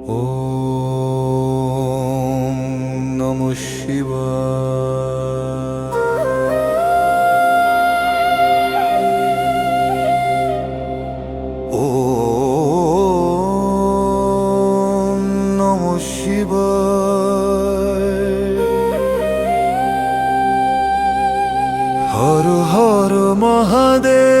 ওম নমঃ শিবায়। ওম নমঃ শিবায়। হর হর মহাদেব।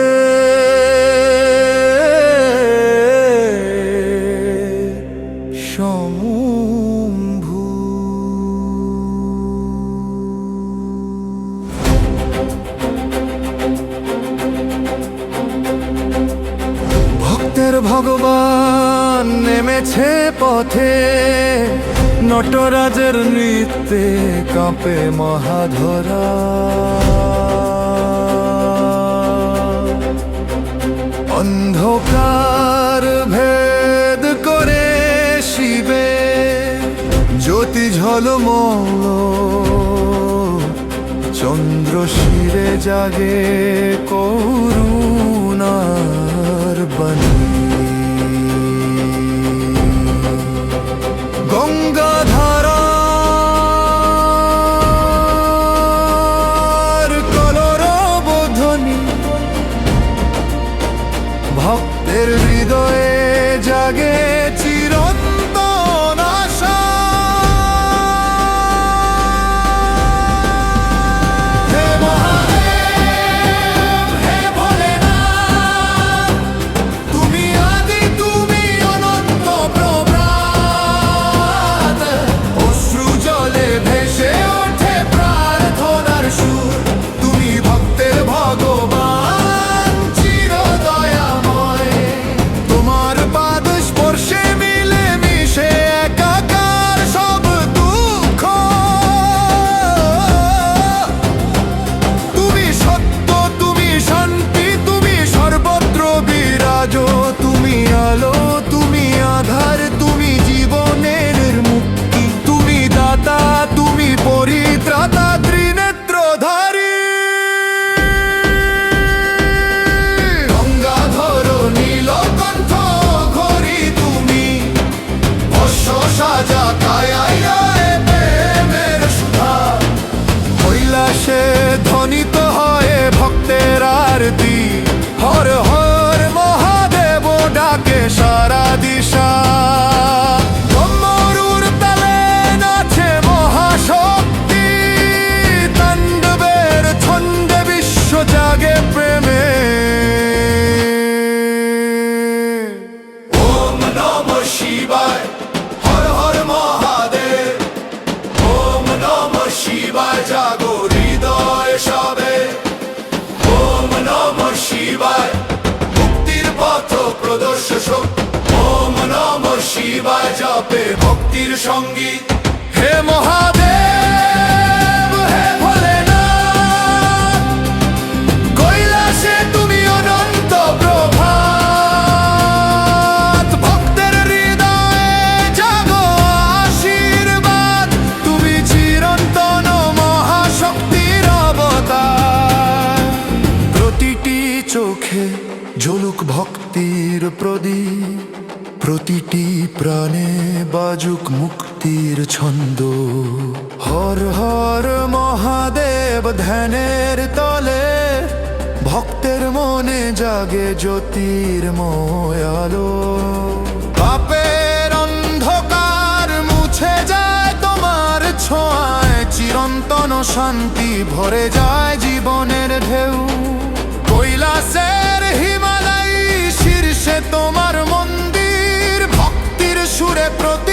ভক্তের ভগবান নেমেছে পথে, নটরাজের নৃত্যে কাঁপে মহাধরা। অন্ধকার ভেদ করে শিবে জ্যোতি ঝলমল, চন্দ্র শিরে জাগে করুণার বাণী। গঙ্গাধারার কলরবধ্বনি ভক্তের হৃদয়ে জাগে চিরন্তন আশা। হে মহাদেব, হে ভোলেনাথ, তুমি আদি, তুমি অনন্ত প্রভাত। অশ্রু জলে ভেসে ওঠে প্রার্থনার সুর, তুমি ভক্তের ভগবান চিরদয়াময়। তোমার পাদ স্পর্শে মিলে মিশে একাকার সব দুঃখ। তুমি সত্য, তুমি শান্তি, তুমি সর্বত্র বিরাজ। তুমি আলো, তুমি আধার, তুমি জীবনের মুক্তি। তুমি দাতা, তুমি পরিত্রাতা, ত্রিনেত্রধারী। গঙ্গাধর নীলকণ্ঠ ঘোরি তুমি, ভস্য সাজা কায়ায় প্রেমের সুধা। কৈলাসে ধ্বনিত হয় ভক্তের আরতি, হর হর মহাদেব ডাকে সারা দিশা। ডমরুর তালে নাচে মহাশক্তি, তাণ্ডবের ছন্দে বিশ্ব জাগে প্রেমে। ওম নমঃ শিবায়, হর হর মহাদেব। ওম নমঃ শিবায়, জাগো হৃদয় সবে। ওম নমঃ শিবায়, মুক্তির পথ প্রদর্শক। ওম নমঃ শিবায়, জপে ভক্তির সঙ্গীত। হে মহাদেব, হে ভোলেনাথ, কৈলাসে তুমি অনন্ত প্রভাত। ভক্তের হৃদয়ে জাগো আশীর্বাদ, তুমি চিরন্তন মহাশক্তির অবতার। প্রতিটি চোখে ঝলুক ভক্তির প্রদীপ, প্রতিটি প্রাণে বাজুক মুক্তির ছন্দ। হর হর মহাদেব ধ্যানের তলে, ভক্তের মনে জাগে জ্যোতির্ময় আলো। পাপের অন্ধকার মুছে যায় তোমার ছোঁয়ায়, চিরন্তন শান্তি ভরে যায় জীবনের ঢেউ। কৈলাসের হিমালয় শীর্ষে তোমার মন্দির, ভক্তির সুরে প্রতি